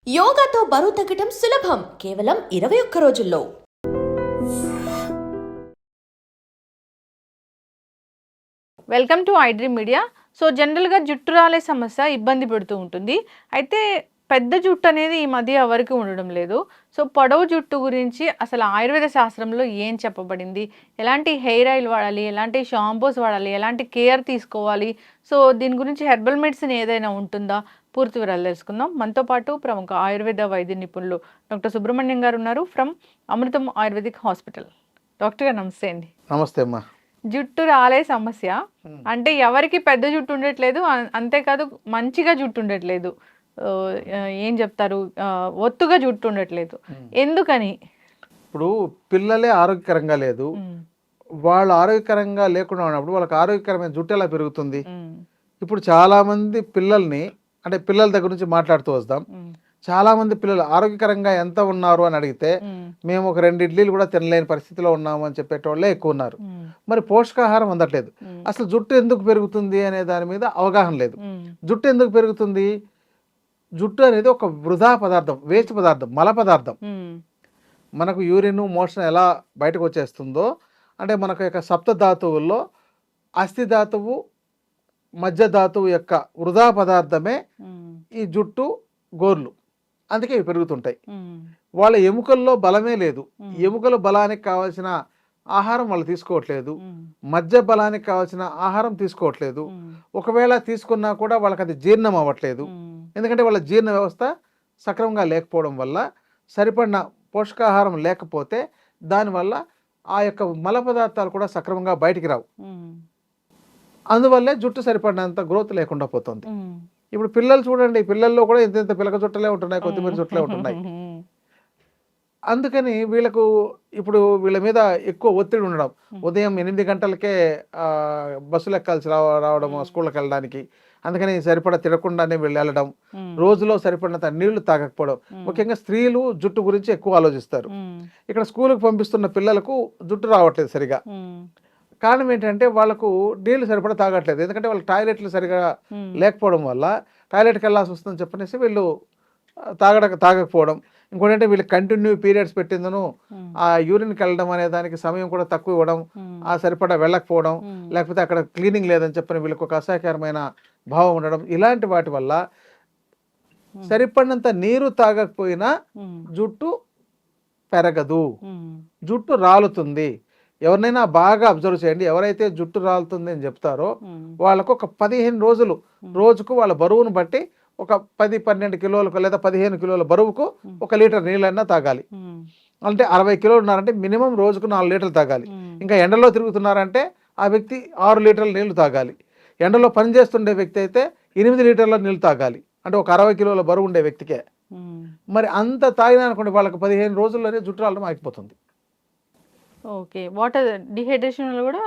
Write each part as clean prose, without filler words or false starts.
యోగాతో బరువు తగ్గటం సులభం కేవలం 21 రోజుల్లో. Welcome to iDream media. So జనరల్గా జుట్టు రాలే సమస్య ఇబ్బంది పెడుతూ ఉంటుంది. అయితే పెద్ద జుట్టు అనేది ఈ మధ్య ఎవరికి ఉండడం లేదు. సో పొడవు జుట్టు గురించి అసలు ఆయుర్వేద శాస్త్రంలో ఏం చెప్పబడింది, ఎలాంటి హెయిర్ ఆయిల్ వాడాలి, ఎలాంటి షాంపూస్ వాడాలి, ఎలాంటి కేర్ తీసుకోవాలి, సో దీని గురించి హెర్బల్ మెడిసిన్ ఏదైనా ఉంటుందా, పూర్తి వివరాలు తెలుసుకుందాం. మనతో పాటు ప్రముఖ ఆయుర్వేద వైద్య నిపుణులు డాక్టర్ సుబ్రహ్మణ్యం గారు ఉన్నారు from Amrutham ayurvedic hospital. Doctor గారు నమస్తే అండి. నమస్తే అమ్మా. జుట్టు రాలే సమస్య అంటే ఎవరికి పెద్ద జుట్టు ఉండట్లేదు, అంతేకాదు మంచిగా జుట్టు ఉండట్లేదు, ఏం చెప్తారు, ఒత్తుగా జుట్టు ఉండట్లేదు, ఎందుకని? ఇప్పుడు పిల్లలే ఆరోగ్యకరంగా లేదు, వాళ్ళు ఆరోగ్యకరంగా లేకుండా ఉన్నప్పుడు వాళ్ళకి ఆరోగ్యకరమైన జుట్టు ఎలా పెరుగుతుంది? ఇప్పుడు చాలామంది పిల్లల్ని, అంటే పిల్లల దగ్గర నుంచి మాట్లాడుతూ వస్తాం, చాలామంది పిల్లలు ఆరోగ్యకరంగా ఎంత ఉన్నారు అని అడిగితే మేము ఒక 2 ఇడ్లీలు కూడా తినలేని పరిస్థితిలో ఉన్నాము అని చెప్పేటోళ్ళే ఎక్కువ ఉన్నారు. మరి పోషకాహారం అందట్లేదు. అసలు జుట్టు ఎందుకు పెరుగుతుంది అనే దాని మీద అవగాహన లేదు. జుట్టు ఎందుకు పెరుగుతుంది? జుట్టు అనేది ఒక వృధా పదార్థం, వేస్ట్ పదార్థం, మల పదార్థం. మనకు యూరిన్ మోషన్ ఎలా బయటకు వచ్చేస్తుందో, అంటే మనకు యొక్క సప్త ధాతువుల్లో అస్థి ధాతువు, మధ్య ధాతువు యొక్క వృధా పదార్థమే ఈ జుట్టు, గోర్లు. అందుకే ఇవి పెరుగుతుంటాయి. వాళ్ళ ఎముకల్లో బలమే లేదు. ఎముకల బలానికి కావాల్సిన ఆహారం వాళ్ళు తీసుకోవట్లేదు, మధ్య బలానికి కావాల్సిన ఆహారం తీసుకోవట్లేదు. ఒకవేళ తీసుకున్నా కూడా వాళ్ళకి అది జీర్ణం అవ్వట్లేదు. ఎందుకంటే వాళ్ళ జీర్ణ వ్యవస్థ సక్రమంగా లేకపోవడం వల్ల, సరిపడిన పోషకాహారం లేకపోతే దానివల్ల ఆ యొక్క మల పదార్థాలు కూడా సక్రమంగా బయటికి రావు. అందువల్లే జుట్టు సరిపడినంత గ్రోత్ లేకుండా పోతుంది. ఇప్పుడు పిల్లలు చూడండి, పిల్లల్లో కూడా ఇంత పిలక జుట్టలే ఉంటున్నాయి, కొత్తిమీర జుట్టలే ఉంటున్నాయి. అందుకని వీళ్ళకు ఇప్పుడు వీళ్ళ మీద ఎక్కువ ఒత్తిడి ఉండడం, ఉదయం 8 గంటలకే బస్సులు ఎక్కాల్సి రావడం స్కూళ్ళకి వెళ్ళడానికి. అందుకని సరిపడా తినకుండానే వీళ్ళు వెళ్ళడం, రోజులో సరిపడినంత నీళ్లు తాగకపోవడం. ముఖ్యంగా స్త్రీలు జుట్టు గురించి ఎక్కువ ఆలోచిస్తారు. ఇక్కడ స్కూల్కి పంపిస్తున్న పిల్లలకు జుట్టు రావట్లేదు సరిగా. కారణం ఏంటంటే వాళ్ళకు నీళ్లు సరిపడా తాగట్లేదు. ఎందుకంటే వాళ్ళకి టాయిలెట్లు సరిగా లేకపోవడం వల్ల టాయిలెట్కి వెళ్ళాల్సి వస్తుందని చెప్పనేసి వీళ్ళు తాగకపోవడం. ఇంకోటి అంటే వీళ్ళకి కంటిన్యూ పీరియడ్స్ పెట్టిందను ఆ యూరిన్కి వెళ్ళడం అనే దానికి సమయం కూడా తక్కువ ఇవ్వడం, ఆ సరిపడా వెళ్ళకపోవడం, లేకపోతే అక్కడ క్లీనింగ్ లేదని చెప్పని వీళ్ళకి ఒక అసహ్యకరమైన భావం ఉండడం, ఇలాంటి వాటి వల్ల సరిపడినంత నీరు తాగకపోయినా జుట్టు పెరగదు, జుట్టు రాలుతుంది. ఎవరినైనా బాగా అబ్జర్వ్ చేయండి, ఎవరైతే జుట్టు రాలుతుంది అని చెప్తారో వాళ్ళకు ఒక 15 రోజులు, రోజుకు వాళ్ళ బరువును బట్టి ఒక 10-12 కిలోలకు లేదా 15 కిలోల బరువుకు 1 లీటర్ నీళ్ళైనా తాగాలి. అంటే 60 కిలోలు ఉన్నారంటే మినిమం రోజుకు 4 లీటర్లు తాగాలి. ఇంకా ఎండలో తిరుగుతున్నారంటే ఆ వ్యక్తి 6 లీటర్ల నీళ్లు తాగాలి. ఎండలో పనిచేస్తుండే వ్యక్తి అయితే 8 లీటర్ల నీళ్ళు తాగాలి. అంటే ఒక 60 కిలోల బరువు ఉండే వ్యక్తికే. మరి అంత తాగినా అనుకోండి వాళ్ళకి 15 రోజుల్లోనే జుట్టు రావడం ఆగిపోతుంది. ఓకే, వాటర్ డిహైడ్రేషన్ కూడా.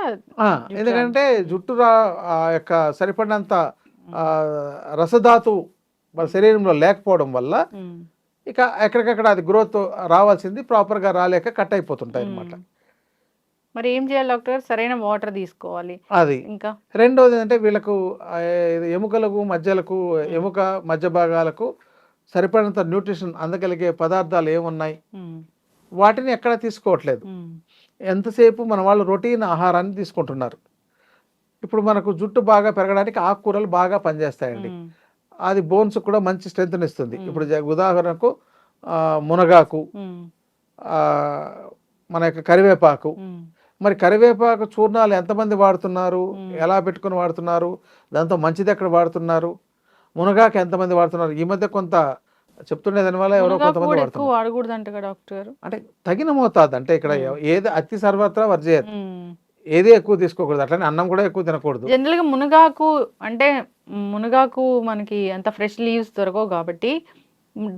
ఎందుకంటే జుట్టు యొక్క సరిపడినంత రసధాతు మన శరీరంలో లేకపోవడం వల్ల ఇక ఎక్కడికక్కడ అది గ్రోత్ రావాల్సింది ప్రాపర్గా రాలేక కట్ అయిపోతుంటాయి అన్నమాట. మరి ఏం చేయాలి డాక్టర్? సరైన వాటర్ తీసుకోవాలి. అది ఇంకా రెండోది అంటే వీళ్ళకు ఎముకలకు మధ్యలకు, ఎముక మధ్య భాగాలకు సరిపడినంత న్యూట్రిషన్ అందగలిగే పదార్థాలు ఏమున్నాయి, వాటిని ఎక్కడ తీసుకోవట్లేదు. ఎంతసేపు మన వాళ్ళు రొటీన్ ఆహారాన్ని తీసుకుంటున్నారు. ఇప్పుడు మనకు జుట్టు బాగా పెరగడానికి ఆకుకూరలు బాగా పనిచేస్తాయండి. అది బోన్స్ కూడా మంచి స్ట్రెంగ్త్ ఇస్తుంది. ఇప్పుడు ఉదాహరణకు మునగాకు, మన యొక్క కరివేపాకు. మరి కరివేపాకు చూర్ణాలు ఎంతమంది వాడుతున్నారు, ఎలా పెట్టుకుని వాడుతున్నారు, దాంతో మంచిది ఎక్కడ వాడుతున్నారు, మునగాకు ఎంతమంది వాడుతున్నారు? ఈ మధ్య కొంత చెప్తుండే దానివల్ల ఎవరో కొంతమంది వాడుతున్నారు. అంటే తగిన మోతాదు, అంటే ఇక్కడ ఏది అతి సర్వత్రా వర్జేయదు, ఏది ఎక్కువ తీసుకోకూడదు. అట్లనే అన్నం కూడా ఎక్కువ తినకూడదు. జనరల్ గా మునగాకు అంటే మునగాకు మనకి అంత ఫ్రెష్ లీవ్స్ దొరకవు కాబట్టి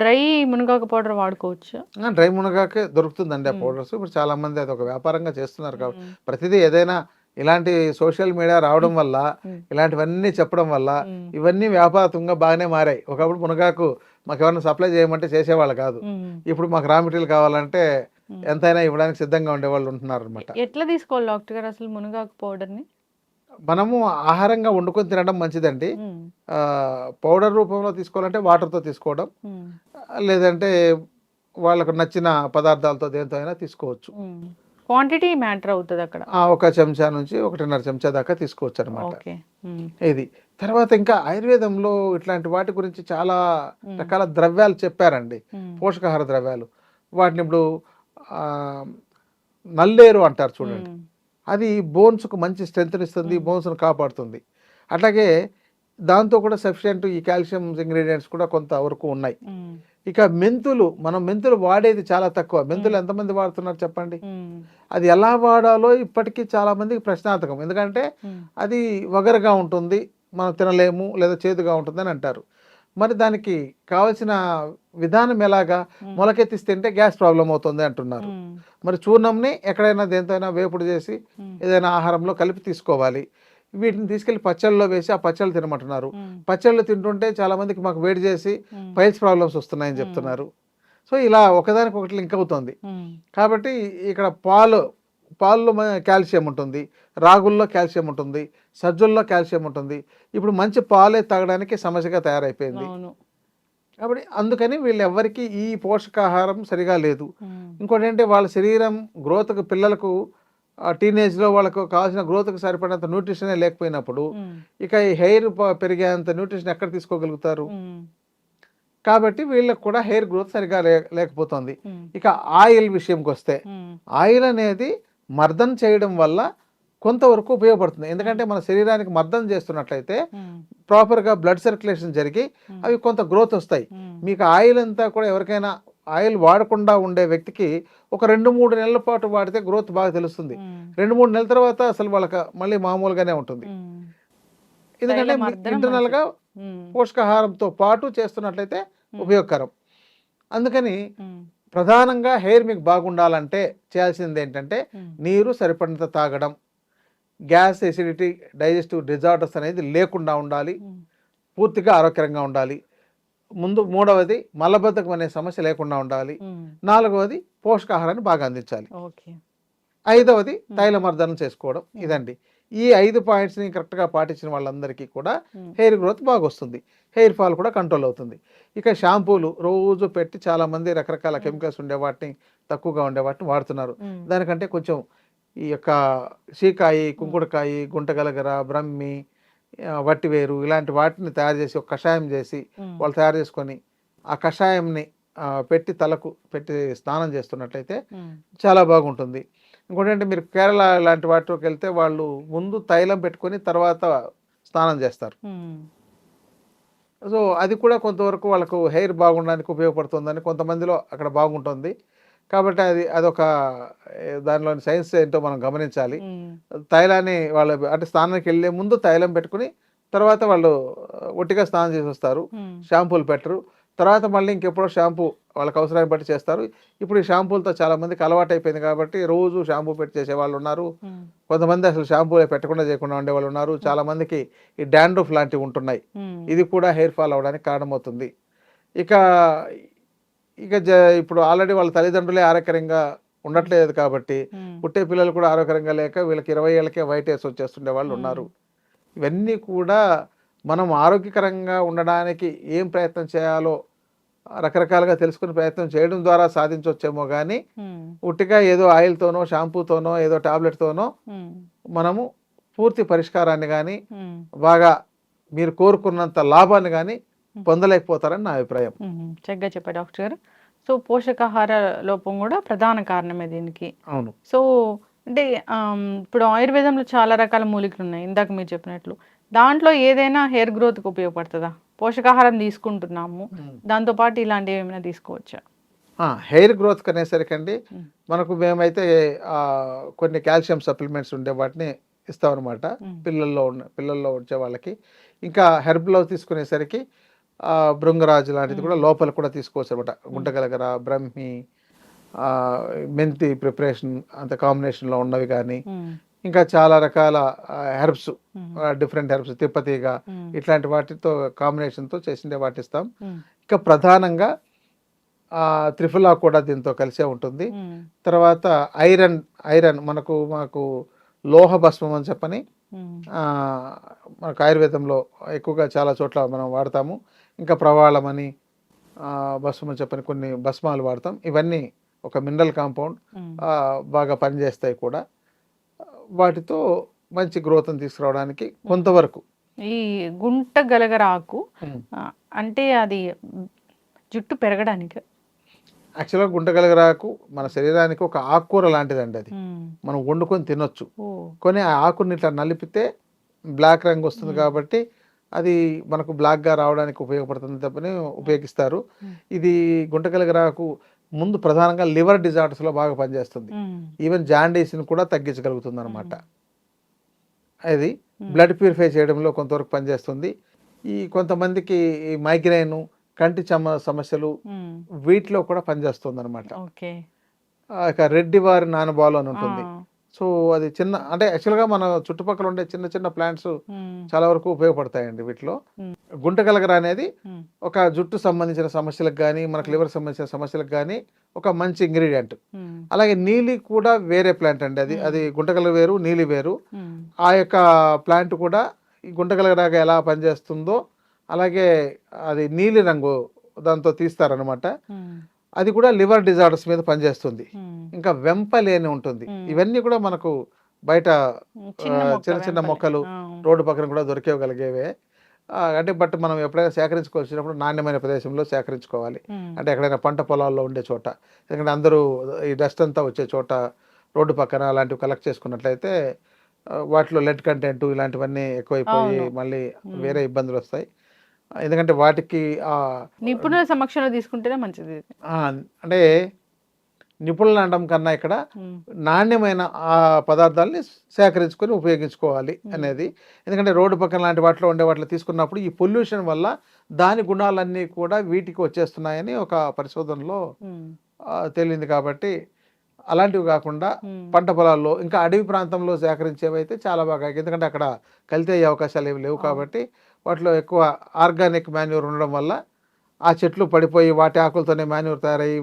డ్రై మునగాకు పౌడర్ వాడుకోవచ్చు. డ్రై మునగాకే దొరుకుతుందండి ఆ పౌడర్స్. ఇప్పుడు చాలా మంది అది ఒక వ్యాపారంగా చేస్తున్నారు కాబట్టి ప్రతిదీ ఏదైనా ఇలాంటి సోషల్ మీడియా రావడం వల్ల, ఇలాంటివన్నీ చెప్పడం వల్ల ఇవన్నీ వ్యాపారంగా బాగానే మారాయి. ఒకప్పుడు మునగాకు మాకు ఎవరైనా సప్లై చేయమంటే చేసేవాళ్ళు కాదు. ఇప్పుడు మాకు రా మెటీరియల్ కావాలంటే ఎంతైనా ఇవ్వడానికి సిద్ధంగా ఉండేవాళ్ళు ఉంటున్నారు అనమాట. ఎట్లా తీసుకోవాలి డాక్టర్ గారు అసలు మునగాకు పౌడర్ని? మనము ఆహారంగా వండుకొని తినడం మంచిదండి. ఉమ్, పౌడర్ రూపంలో తీసుకోవాలంటే వాటర్తో తీసుకోవడం, ఉమ్, లేదంటే వాళ్ళకు నచ్చిన పదార్థాలతో దేంతో అయినా తీసుకోవచ్చు. ఉమ్. క్వాంటిటీ మ్యాటర్ అవుతుంది అక్కడ. ఒక చెంచా నుంచి 1.5 చెంచా దాకా తీసుకోవచ్చు అనమాట. ఓకే. ఉమ్, ఇది తర్వాత ఇంకా ఆయుర్వేదంలో ఇట్లాంటి వాటి గురించి చాలా ఉమ్, రకాల ద్రవ్యాలు చెప్పారండి, ఉమ్, పోషకాహార ద్రవ్యాలు. వాటిని ఇప్పుడు ఆ, నల్లేరు అంటారు చూడండి. ఉమ్, అది బోన్స్కు మంచి స్ట్రెంగ్త్ ఇస్తుంది, బోన్స్ను కాపాడుతుంది. అట్లాగే దాంతో కూడా సఫిషియెంట్ ఈ కాల్షియం ఇంగ్రీడియంట్స్ కూడా కొంతవరకు ఉన్నాయి. ఉమ్, ఇక మెంతులు, మనం మెంతులు వాడేది చాలా తక్కువ. మెంతులు ఎంతమంది వాడుతున్నారు చెప్పండి? ఉమ్, అది ఎలా వాడాలో ఇప్పటికీ చాలామందికి ప్రశ్నార్థకం. ఎందుకంటే ఉమ్, అది వగరుగా ఉంటుంది, మనం తినలేము, లేదా చేదుగా ఉంటుందని అంటారు. మరి దానికి కావాల్సిన విధానం ఎలాగా? మొలకెత్తిసి తింటే గ్యాస్ ప్రాబ్లం అవుతుంది అంటున్నారు. ఉమ్, మరి చూర్ణంని ఎక్కడైనా దేంతో అయినా వేపుడు చేసి ఏదైనా ఆహారంలో కలిపి తీసుకోవాలి. వీటిని తీసుకెళ్లి పచ్చళ్ళలో వేసి ఆ పచ్చళ్ళు తినమంటున్నారు. ఉమ్, పచ్చళ్ళు తింటుంటే చాలామందికి మాకు వేడి చేసి ఉమ్, పైల్స్ ప్రాబ్లమ్స్ వస్తున్నాయని చెప్తున్నారు. సో ఇలా ఒకదానికి ఒకటి లింక్ అవుతుంది. ఉమ్, కాబట్టి ఇక్కడ పాల్లో కాల్షియం ఉంటుంది, రాగుల్లో కాల్షియం ఉంటుంది, సజ్జల్లో కాల్షియం ఉంటుంది. ఇప్పుడు మంచి పాలే తాగడానికి సమస్యగా తయారైపోయింది. అవును. కాబట్టి అందుకని వీళ్ళెవ్వరికీ ఈ పోషకాహారం సరిగా లేదు. ఉమ్, ఇంకోటి ఏంటంటే వాళ్ళ శరీరం గ్రోత్కి, పిల్లలకు టీనేజ్లో వాళ్ళకు కావాల్సిన గ్రోత్కి సరిపడినంత న్యూట్రిషనే లేకపోయినప్పుడు ఉమ్, ఇక ఈ హెయిర్ పెరిగేంత న్యూట్రిషన్ ఎక్కడ తీసుకోగలుగుతారు? ఉమ్, కాబట్టి వీళ్ళకు కూడా హెయిర్ గ్రోత్ సరిగా లేకపోతుంది. ఉమ్, ఇక ఆయిల్ విషయంకి వస్తే, ఉమ్, ఆయిల్ అనేది మర్దన చేయడం వల్ల కొంతవరకు ఉపయోగపడుతుంది. ఎందుకంటే మన శరీరానికి మర్దన చేస్తున్నట్లయితే ఉమ్, ప్రాపర్గా బ్లడ్ సర్క్యులేషన్ జరిగి అవి కొంత గ్రోత్ వస్తాయి. ఉమ్, మీకు ఆయిల్ అంతా కూడా ఎవరికైనా ఆయిల్ వాడకుండా ఉండే వ్యక్తికి ఒక 2-3 నెలల పాటు వాడితే గ్రోత్ బాగా తెలుస్తుంది. ఉమ్, 2-3 నెలల తర్వాత అసలు వాళ్ళకి మళ్ళీ మామూలుగానే ఉంటుంది. ఉమ్, ఎందుకంటే తైలం మర్దనం ఇంటర్నల్గా ఉమ్, పోషకాహారంతో పాటు చేస్తున్నట్లయితే ఉపయోగకరం. అందుకని ఉమ్, ప్రధానంగా హెయిర్ మీకు బాగుండాలంటే చేయాల్సింది ఏంటంటే ఉమ్, నీరు సరిపడినంత తాగడం, గ్యాస్, ఎసిడిటీ, డైజెస్టివ్ డిజార్డర్స్ అనేది లేకుండా ఉండాలి, ఉమ్, పూర్తిగా ఆరోగ్యంగా ఉండాలి. మూడవది మలబద్ధకం అనే సమస్య లేకుండా ఉండాలి. ఉమ్, 4వది పోషకాహారాన్ని బాగా అందించాలి. ఓకే. 5వది తైలమర్దనం చేసుకోవడం. ఇదండి. ఈ 5 పాయింట్స్ని కరెక్ట్గా పాటించిన వాళ్ళందరికీ కూడా హెయిర్ గ్రోత్ బాగా వస్తుంది, హెయిర్ ఫాల్ కూడా కంట్రోల్ అవుతుంది. ఇక షాంపూలు రోజు పెట్టి చాలామంది రకరకాల కెమికల్స్ ఉండే వాటిని, తక్కువగా ఉండే వాటిని వాడుతున్నారు. ఉమ్, దానికంటే కొంచెం ఈ యొక్క సీకాయి, కుంకుడుకాయి, గుంటగలగర, బ్రహ్మి, వట్టివేరు ఇలాంటి వాటిని తయారు చేసి ఒక కషాయం చేసి ఉమ్, వాళ్ళు తయారు చేసుకొని ఆ కషాయంని పెట్టి తలకు పెట్టి స్నానం చేస్తున్నట్లయితే ఉమ్, చాలా బాగుంటుంది. ఇంకోటి అంటే మీరు కేరళ లాంటి వాటికి వెళ్తే వాళ్ళు ముందు తైలం పెట్టుకొని తర్వాత స్నానం చేస్తారు. ఉమ్, సో అది కూడా కొంతవరకు వాళ్ళకు హెయిర్ బాగుండడానికి ఉపయోగపడుతుందని కొంతమందిలో అక్కడ బాగుంటుంది. కాబట్టి అదొక దానిలోని సైన్స్ ఏంటో మనం గమనించాలి. ఉమ్, తైలాన్ని వాళ్ళు అంటే స్నానానికి వెళ్ళే ముందు తైలం పెట్టుకుని తర్వాత వాళ్ళు ఒట్టిగా స్నానం చేసి వస్తారు, ఉమ్, షాంపూలు పెట్టరు. తర్వాత మళ్ళీ ఇంకెప్పుడో షాంపూ వాళ్ళకి అవసరాన్ని బట్టి చేస్తారు. ఇప్పుడు ఈ షాంపూలతో చాలామందికి అలవాటు అయిపోయింది కాబట్టి రోజు షాంపూ పెట్టి చేసే వాళ్ళు ఉన్నారు. ఉమ్, కొంతమంది అసలు షాంపూ పెట్టకుండా చేయకుండా ఉండే వాళ్ళు ఉన్నారు. చాలామందికి ఈ డాండ్రఫ్ లాంటివి ఉంటున్నాయి. ఉమ్, ఇది కూడా హెయిర్ ఫాల్ అవ్వడానికి కారణమవుతుంది. ఇక ఇక ఇప్పుడు ఆల్రెడీ వాళ్ళ తల్లిదండ్రులే ఆరోగ్యంగా ఉండట్లేదు కాబట్టి ఉమ్, పుట్టే పిల్లలు కూడా ఆరోగ్యంగా లేక వీళ్ళకి 20 ఏళ్ళకే వైట్ హెయిర్స్ వచ్చేస్తుండే వాళ్ళు ఉన్నారు. ఇవన్నీ కూడా మనం ఆరోగ్యకరంగా ఉండడానికి ఏం ప్రయత్నం చేయాలో రకరకాలుగా తెలుసుకుని ప్రయత్నం చేయడం ద్వారా సాధించవచ్చేమో కానీ ఉమ్, ఉట్టిగా ఏదో ఆయిల్తోనో, షాంపూతోనో, ఏదో టాబ్లెట్తోనో ఉమ్, మనము పూర్తి పరిష్కారాన్ని కానీ ఉమ్, బాగా మీరు కోరుకున్నంత లాభాన్ని కానీ పొందలేకపోతారని నా అభిప్రాయం. ఉమ్, చక్కగా చెప్పారు డాక్టర్ గారు. సో పోషకాహార లోపం కూడా ప్రధాన కారణమే దీనికి. అవును. సో అంటే ఇప్పుడు ఆయుర్వేదంలో చాలా రకాల మూలికలు ఉన్నాయి ఇందాక మీరు చెప్పినట్లు. దాంట్లో ఏదైనా హెయిర్ గ్రోత్కి ఉపయోగపడుతుందా? పోషకాహారం తీసుకుంటున్నాము, దాంతోపాటు ఇలాంటివి ఏమైనా తీసుకోవచ్చా? హెయిర్ గ్రోత్ అనేసరికండి మనకు మేమైతే కొన్ని కాల్షియం సప్లిమెంట్స్ ఉండే వాటిని ఇస్తామన్నమాట పిల్లల్లో వచ్చే వాళ్ళకి. ఇంకా హెర్బ్లో తీసుకునేసరికి భృంగరాజు లాంటిది కూడా లోపల కూడా తీసుకోవచ్చు అనమాట. గుంటగలగర, బ్రహ్మి, మెంతి ప్రిపరేషన్ అంత కాంబినేషన్లో ఉన్నవి కానీ, ఇంకా చాలా రకాల హెర్బ్స్, డిఫరెంట్ హెర్బ్స్, తిప్పతీగ ఇట్లాంటి వాటితో కాంబినేషన్తో చేసిండే వాటిస్తాం. ఇక ప్రధానంగా త్రిఫలా కూడా దీంతో కలిసే ఉంటుంది. తర్వాత ఐరన్ మాకు లోహ భస్మం అని చెప్పని మనకు ఆయుర్వేదంలో ఎక్కువగా చాలా చోట్ల మనం వాడతాము. ఇంకా ప్రవాళమని భస్మం చెప్పని కొన్ని భస్మాలు వాడతాం. ఇవన్నీ ఒక మినరల్ కాంపౌండ్, బాగా పనిచేస్తాయి కూడా. వాటితో మంచి గ్రోత్ని తీసుకురావడానికి కొంతవరకు. ఈ గుంట గలగర ఆకు అంటే అది జుట్టు పెరగడానికి యాక్చువల్గా గుంటగలగరాకు మన శరీరానికి ఒక ఆకుకూర లాంటిదండి. అది మనం వండుకొని తినొచ్చు. కొన్ని ఆ ఆకుని ఇట్లా నలిపితే బ్లాక్ రంగు వస్తుంది కాబట్టి అది మనకు బ్లాక్గా రావడానికి ఉపయోగపడుతుంది తప్పని ఉపయోగిస్తారు. ఇది గుంటగలగరాకు ముందు ప్రధానంగా లివర్ డిజార్డర్స్లో బాగా పనిచేస్తుంది. ఈవెన్ జాండీస్ని కూడా తగ్గించగలుగుతుంది అనమాట. అది బ్లడ్ ప్యూరిఫై చేయడంలో కొంతవరకు పనిచేస్తుంది. ఈ కొంతమందికి ఈ మైగ్రైన్, కంటి సమస్యలు వీటిలో కూడా పనిచేస్తుంది అనమాట. ఇక రెడ్డి వారి నానబాలు అని ఉంటుంది. సో అది చిన్న అంటే యాక్చువల్గా మన చుట్టుపక్కల ఉండే చిన్న చిన్న ప్లాంట్స్ చాలా వరకు ఉపయోగపడతాయండి వీటిలో. గుంటగలగర అనేది ఒక జుట్టు సంబంధించిన సమస్యలకు కానీ, మనకు లివర్ సంబంధించిన సమస్యలకు కానీ ఒక మంచి ఇంగ్రీడియంట్. అలాగే నీలి కూడా వేరే ప్లాంట్ అండి. అది గుంటగలగర వేరు, నీలి వేరు. ఆ యొక్క ప్లాంట్ కూడా ఈ గుంటగలగరాగా ఎలా పనిచేస్తుందో అలాగే అది నీలి రంగు దాంతో తీస్తారనమాట. అది కూడా లివర్ డిజార్డర్స్ మీద పనిచేస్తుంది. ఇంకా వెంపలేని ఉంటుంది. ఇవన్నీ కూడా మనకు బయట చిన్న చిన్న మొక్కలు రోడ్డు పక్కన కూడా దొరికేగలిగేవే. అంటే బట్ మనం ఎప్పుడైనా సేకరించుకోవాల్సినప్పుడు నాణ్యమైన ప్రదేశంలో సేకరించుకోవాలి. అంటే ఎక్కడైనా పంట పొలాల్లో ఉండే చోట, ఎందుకంటే అందరూ ఈ డస్ట్ అంతా వచ్చే చోట రోడ్డు పక్కన అలాంటివి కలెక్ట్ చేసుకున్నట్లయితే వాటిలో లెడ్ కంటెంట్ ఇలాంటివన్నీ ఎక్కువైపోయి మళ్ళీ వేరే ఇబ్బందులు వస్తాయి. ఎందుకంటే వాటికి నిపుణుల సమక్షంలో తీసుకుంటేనే మంచిది. అంటే నిపుణులు అనడం కన్నా ఇక్కడ నాణ్యమైన ఆ పదార్థాలని సేకరించుకొని ఉపయోగించుకోవాలి అనేది. ఎందుకంటే రోడ్డు పక్కన లాంటి వాటిలో ఉండే వాటిలో తీసుకున్నప్పుడు ఈ పొల్యూషన్ వల్ల దాని గుణాలన్నీ కూడా వీటికి వచ్చేస్తున్నాయని ఒక పరిశోధనలో తేలింది. కాబట్టి అలాంటివి కాకుండా పంట పొలాల్లో ఇంకా అడవి ప్రాంతంలో సేకరించేవైతే చాలా బాగా, ఎందుకంటే అక్కడ కల్తీ అయ్యే అవకాశాలు ఏమి లేవు కాబట్టి వాటిలో ఎక్కువ ఆర్గానిక్ మాన్యూర్ ఉండడం వల్ల ఆ చెట్లు పడిపోయి వాటి ఆకులతోనే మాన్యూర్ తయారయ్యి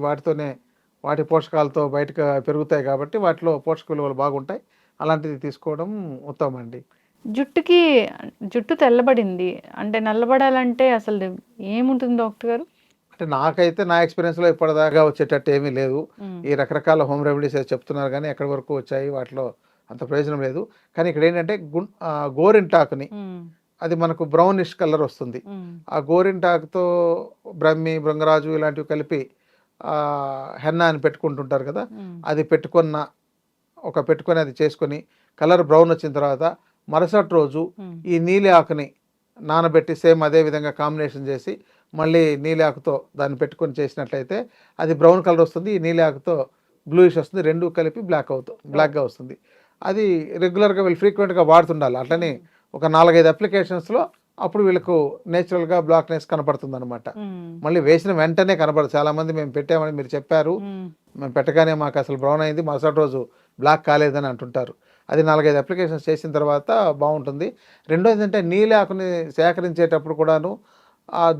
వాటి పోషకాలతో బయటకు పెరుగుతాయి కాబట్టి వాటిలో పోషక విలువలు బాగుంటాయి. అలాంటిది తీసుకోవడం ఉత్తమం అండి. జుట్టు తెల్లబడింది అంటే నల్లబడాలంటే అసలు ఏముంటుంది డాక్టర్ గారు? అంటే నాకైతే నా ఎక్స్పీరియన్స్లో ఇప్పటిదాకా వచ్చేటట్టు ఏమీ లేదు. ఈ రకరకాల హోమ్ రెమెడీస్ చెప్తున్నారు కానీ ఎక్కడి వరకు వచ్చాయి వాటిలో అంత ప్రయోజనం లేదు. కానీ ఇక్కడ ఏంటంటే గోరింటాకుని, అది మనకు బ్రౌనిష్ కలర్ వస్తుంది. ఆ గోరింటాకుతో బ్రహ్మి, భృంగరాజు ఇలాంటివి కలిపి హెన్నా అని పెట్టుకుంటుంటారు కదా, అది పెట్టుకొని అది చేసుకొని కలర్ బ్రౌన్ వచ్చిన తర్వాత మరుసటి రోజు ఈ నీలి ఆకుని నానబెట్టి సేమ్ అదే విధంగా కాంబినేషన్ చేసి మళ్ళీ నీలి ఆకుతో దాన్ని పెట్టుకొని చేసినట్లయితే అది బ్రౌన్ కలర్ వస్తుంది. ఈ నీలి ఆకుతో బ్లూయిష్ వస్తుంది. రెండు కలిపి బ్లాక్గా వస్తుంది. అది రెగ్యులర్గా వీళ్ళు ఫ్రీక్వెంట్గా వాడుతుండాలి. అట్లనే ఒక 4-5 అప్లికేషన్స్లో అప్పుడు వీళ్ళకు నేచురల్గా బ్లాక్నెస్ కనపడుతుంది అనమాట. మళ్ళీ వేసిన వెంటనే కనపడదు. చాలామంది మేము పెట్టామని మీరు చెప్పారు, మేము పెట్టగానే మాకు అసలు బ్రౌన్ అయింది, మరుసటి రోజు బ్లాక్ కాలేదని అంటుంటారు. అది 4-5 అప్లికేషన్స్ చేసిన తర్వాత బాగుంటుంది. రెండోది ఏంటంటే నీలి ఆకుని సేకరించేటప్పుడు కూడాను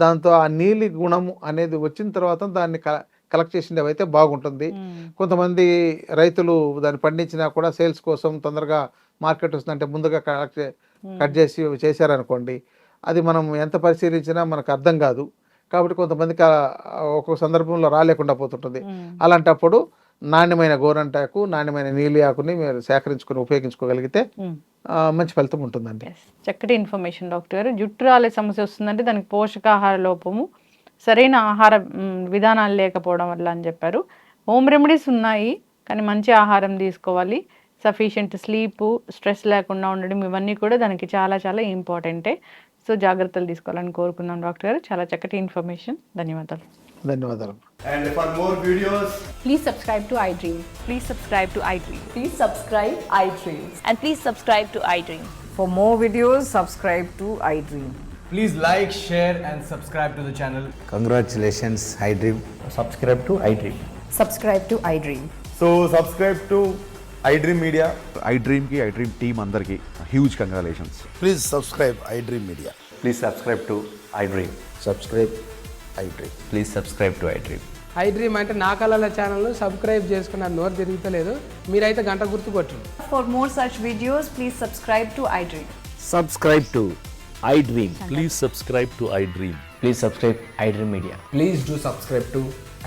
దాంతో ఆ నీలి గుణము అనేది వచ్చిన తర్వాత దాన్ని కలెక్ట్ చేసినవి అయితే బాగుంటుంది. కొంతమంది రైతులు దాన్ని పండించినా కూడా సేల్స్ కోసం తొందరగా మార్కెట్ వస్తుందంటే ముందుగా కట్ చేసి చేశారనుకోండి, అది మనం ఎంత పరిశీలించినా మనకు అర్థం కాదు. కాబట్టి కొంతమందికి ఒక్కొక్క సందర్భంలో రాలేకుండా పోతుంటుంది. అలాంటప్పుడు నాణ్యమైన గోరంటాకు, నాణ్యమైన నీలి ఆకుని మీరు సేకరించుకొని ఉపయోగించుకోగలిగితే మంచి ఫలితం ఉంటుందండి. చక్కటి ఇన్ఫర్మేషన్ డాక్టర్ గారు. జుట్టు రాలే సమస్య వస్తుందంటే దానికి పోషకాహార లోపము, సరైన ఆహార విధానాలు లేకపోవడం వల్ల అని చెప్పారు. హోమ్ రెమెడీస్ ఉన్నాయి కానీ మంచి ఆహారం తీసుకోవాలి, సఫిషియెంట్ స్లీపు, స్ట్రెస్ లేకుండా ఉండడం, ఇవన్నీ కూడా దానికి చాలా చాలా ఇంపార్టెంటే. సో జాగ్రత్తలు తీసుకోవాలని కోరుకున్నాం డాక్టర్ గారు. చాలా చక్కటి ఇన్ఫర్మేషన్. ధన్యవాదాలు. ధన్యవాదాలు. And for more videos, Please subscribe to iDream. Please subscribe to iDream. Please subscribe iDream. And please subscribe to iDream. For more videos, subscribe to iDream. please like, share and subscribe to the channel. Congratulations, iDream. subscribe to iDream. Subscribe to iDream. So subscribe to iDream Media. iDream ki iDream team అందరికి huge congratulations. Please subscribe iDream Media. Please subscribe to iDream. Subscribe iDream. Please subscribe to iDream. I dream అంటే నా కళల channel subscribe చేసుకున్న నోరు తిరుగుతలేదు, మీరైతే గంట గుర్తు కొట్టండి. For more such videos, please subscribe to iDream. Subscribe to iDream. Please subscribe to iDream. Please subscribe iDream Media. Please do subscribe to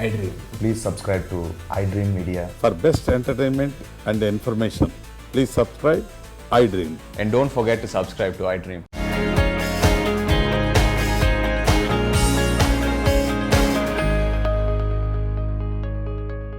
iDream. Please subscribe to iDream Media. For best entertainment and information, please subscribe iDream. And don't forget to subscribe to iDream.